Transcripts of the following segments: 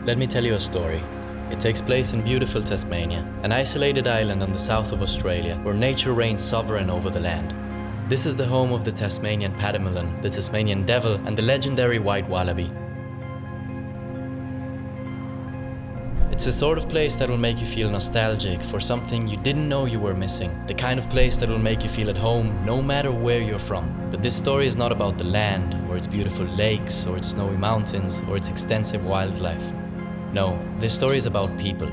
Let me tell you a story. It takes place in beautiful Tasmania, an isolated island on the south of Australia where nature reigns sovereign over the land. This is the home of the Tasmanian Padamelon, the Tasmanian Devil, and the legendary white wallaby. It's the sort of place that will make you feel nostalgic for something you didn't know you were missing. The kind of place that will make you feel at home no matter where you're from. But this story is not about the land, or its beautiful lakes, or its snowy mountains, or its extensive wildlife. No, this story is about people.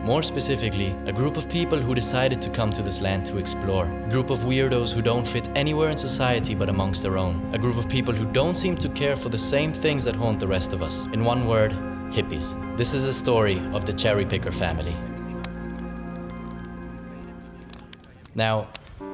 More specifically, a group of people who decided to come to this land to explore. A group of weirdos who don't fit anywhere in society but amongst their own. A group of people who don't seem to care for the same things that haunt the rest of us. In one word, hippies. This is a story of the cherry picker family. Now,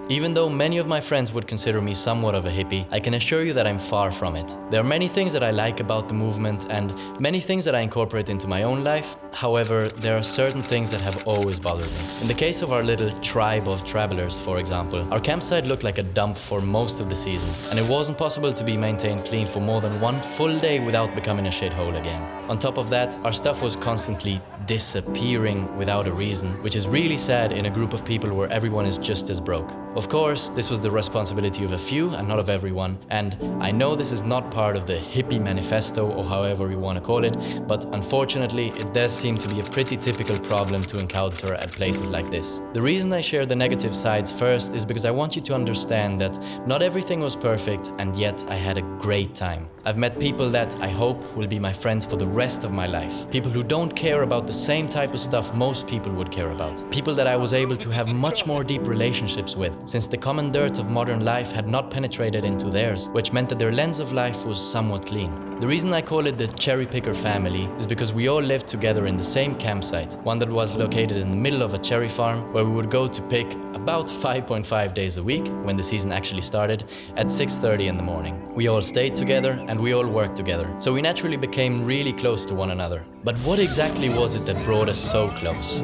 even though many of my friends would consider me somewhat of a hippie, I can assure you that I'm far from it. There are many things that I like about the movement and many things that I incorporate into my own life. However, there are certain things that have always bothered me. In the case of our little tribe of travelers, for example, our campsite looked like a dump for most of the season, and it wasn't possible to be maintained clean for more than one full day without becoming a shithole again. On top of that, our stuff was constantly disappearing without a reason, which is really sad in a group of people where everyone is just as broke. Of course, this was the responsibility of a few and not of everyone, and I know this is not part of the hippie manifesto or however you want to call it, but unfortunately it does seem to be a pretty typical problem to encounter at places like this. The reason I share the negative sides first is because I want you to understand that not everything was perfect, and yet I had a great time. I've met people that I hope will be my friends for the rest of my life. People who don't care about the same type of stuff most people would care about. People that I was able to have much more deep relationships with, since the common dirt of modern life had not penetrated into theirs, which meant that their lens of life was somewhat clean. The reason I call it the cherry picker family is because we all lived together in the same campsite, one that was located in the middle of a cherry farm where we would go to pick about 5.5 days a week, when the season actually started, at 6:30 in the morning. We all stayed together and we all worked together, so we naturally became really close to one another. But what exactly was it that brought us so close?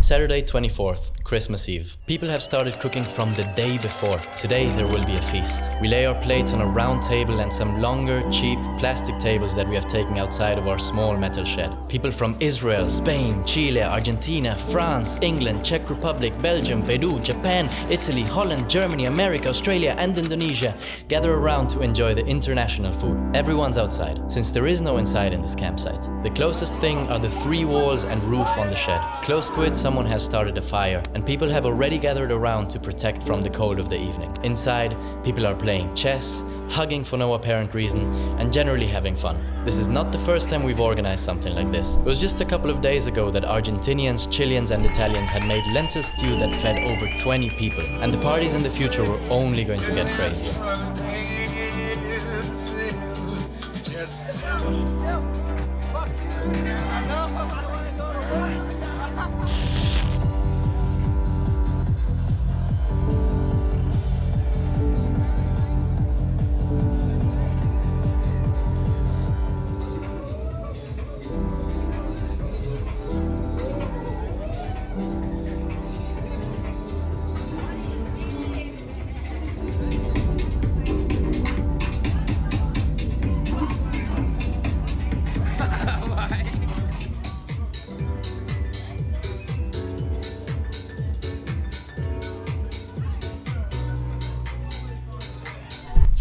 Saturday 24th, Christmas Eve. People have started cooking from the day before. Today there will be a feast. We lay our plates on a round table and some longer, cheap plastic tables that we have taken outside of our small metal shed. People from Israel, Spain, Chile, Argentina, France, England, Czech Republic, Belgium, Peru, Japan, Italy, Holland, Germany, America, Australia and Indonesia gather around to enjoy the international food. Everyone's outside, since there is no inside in this campsite. The closest thing are the 3 walls and roof on the shed. Close to it, someone has started a fire, and people have already gathered around to protect from the cold of the evening. Inside, people are playing chess, hugging for no apparent reason, and generally having fun. This is not the first time we've organized something like this. It was just a couple of days ago that Argentinians, Chileans and Italians had made lentil stew that fed over 20 people, and the parties in the future were only going to get crazier. Bye.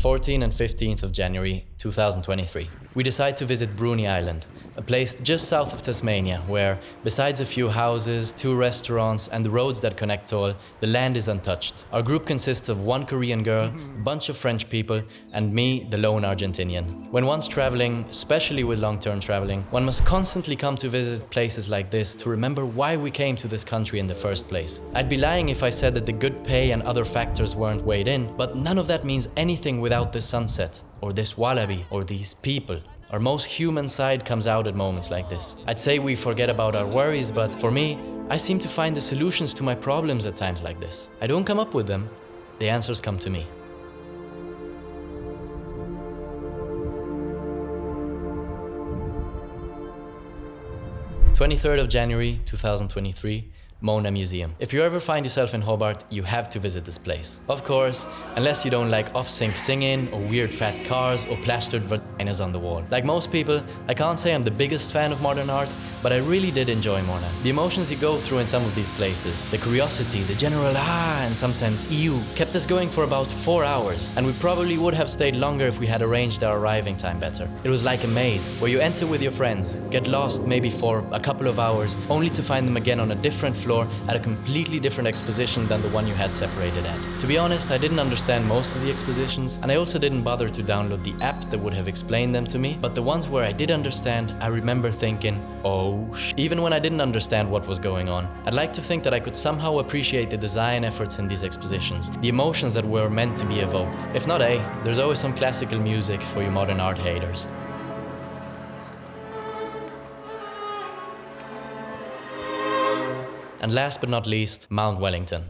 14th and 15th of January 2023. We decide to visit Bruni Island, a place just south of Tasmania where, besides a few houses, 2 restaurants and the roads that connect all, the land is untouched. Our group consists of 1 Korean girl, a bunch of French people, and me, the lone Argentinian. When one's traveling, especially with long-term traveling, one must constantly come to visit places like this to remember why we came to this country in the first place. I'd be lying if I said that the good pay and other factors weren't weighed in, but none of that means anything without this sunset, or this wallaby, or these people. Our most human side comes out at moments like this. I'd say we forget about our worries, but for me, I seem to find the solutions to my problems at times like this. I don't come up with them, the answers come to me. "23rd of January 2023, Mona Museum. If you ever find yourself in Hobart, you have to visit this place. Of course, unless you don't like off-sync singing or weird fat cars or plastered vaginas on the wall. Like most people, I can't say I'm the biggest fan of modern art, but I really did enjoy Mona. The emotions you go through in some of these places, the curiosity, the general and sometimes ew, kept us going for about 4 hours, and we probably would have stayed longer if we had arranged our arriving time better. It was like a maze, where you enter with your friends, get lost maybe for a couple of hours, only to find them again on a different floor at a completely different exposition than the one you had separated at. To be honest, I didn't understand most of the expositions, and I also didn't bother to download the app that would have explained them to me, but the ones where I did understand, I remember thinking, oh sh. Even when I didn't understand what was going on, I'd like to think that I could somehow appreciate the design efforts in these expositions, the emotions that were meant to be evoked. If not, there's always some classical music for you modern art haters. And last but not least, Mount Wellington.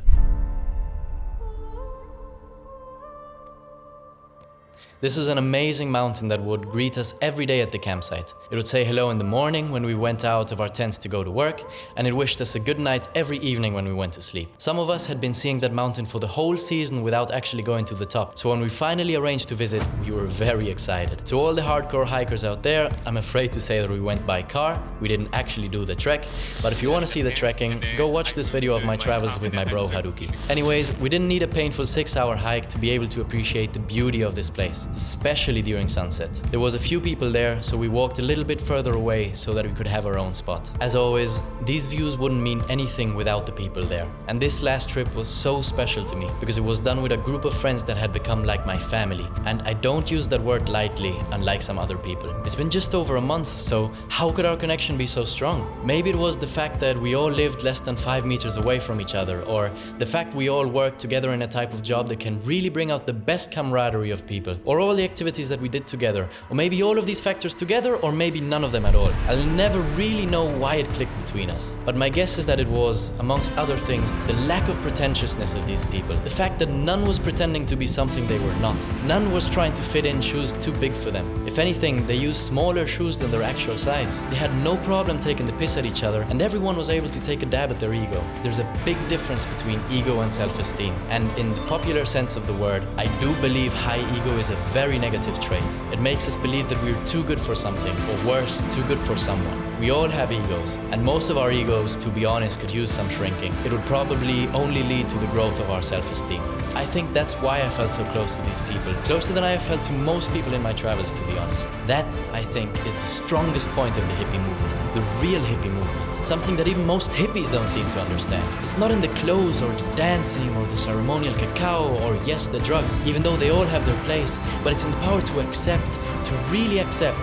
This was an amazing mountain that would greet us every day at the campsite. It would say hello in the morning when we went out of our tents to go to work, and it wished us a good night every evening when we went to sleep. Some of us had been seeing that mountain for the whole season without actually going to the top, so when we finally arranged to visit, we were very excited. To all the hardcore hikers out there, I'm afraid to say that we went by car, we didn't actually do the trek, but if you want to see the trekking, go watch this video of my travels with my bro Haruki. Anyways, we didn't need a painful 6-hour hike to be able to appreciate the beauty of this place, especially during sunset. There was a few people there, so we walked a little bit further away so that we could have our own spot. As always, these views wouldn't mean anything without the people there. And this last trip was so special to me because it was done with a group of friends that had become like my family. And I don't use that word lightly, unlike some other people. It's been just over a month, so how could our connection be so strong? Maybe it was the fact that we all lived less than 5 meters away from each other, or the fact we all worked together in a type of job that can really bring out the best camaraderie of people, or all the activities that we did together, or maybe all of these factors together, or maybe none of them at all. I'll never really know why it clicked between us, but my guess is that it was, amongst other things, the lack of pretentiousness of these people. The fact that none was pretending to be something they were not. None was trying to fit in shoes too big for them. If anything, they used smaller shoes than their actual size. They had no problem taking the piss at each other, and everyone was able to take a dab at their ego. There's a big difference between ego and self-esteem, and in the popular sense of the word, I do believe high ego is a very negative trait. It makes us believe that we're too good for something, or worse, too good for someone. We all have egos, and most of our egos, to be honest, could use some shrinking. It would probably only lead to the growth of our self-esteem. I think that's why I felt so close to these people, closer than I have felt to most people in my travels, to be honest. That, I think, is the strongest point of the hippie movement, the real hippie movement, something that even most hippies don't seem to understand. It's not in the clothes or the dancing or the ceremonial cacao or yes, the drugs, even though they all have their place, but it's in the power to accept, to really accept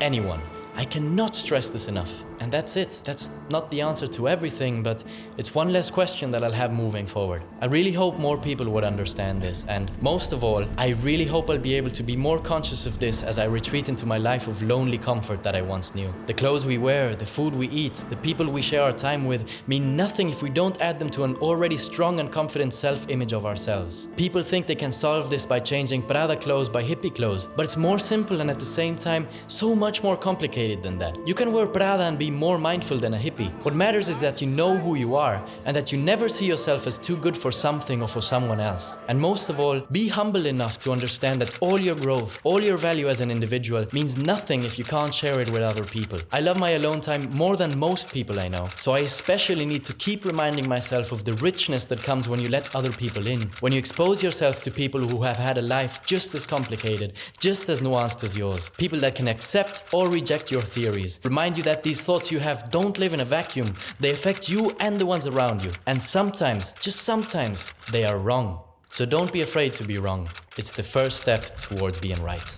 anyone. I cannot stress this enough. And that's it. That's not the answer to everything, but it's one less question that I'll have moving forward. I really hope more people would understand this, and most of all, I really hope I'll be able to be more conscious of this as I retreat into my life of lonely comfort that I once knew. The clothes we wear, the food we eat, the people we share our time with mean nothing if we don't add them to an already strong and confident self-image of ourselves. People think they can solve this by changing Prada clothes by hippie clothes, but it's more simple and at the same time so much more complicated than that. You can wear Prada and be more mindful than a hippie. What matters is that you know who you are and that you never see yourself as too good for something or for someone else. And most of all, be humble enough to understand that all your growth, all your value as an individual means nothing if you can't share it with other people. I love my alone time more than most people I know, so I especially need to keep reminding myself of the richness that comes when you let other people in, when you expose yourself to people who have had a life just as complicated, just as nuanced as yours, people that can accept or reject your theories, remind you that these thoughts you have don't live in a vacuum. They affect you and the ones around you. And sometimes, just sometimes, they are wrong. So don't be afraid to be wrong. It's the first step towards being right.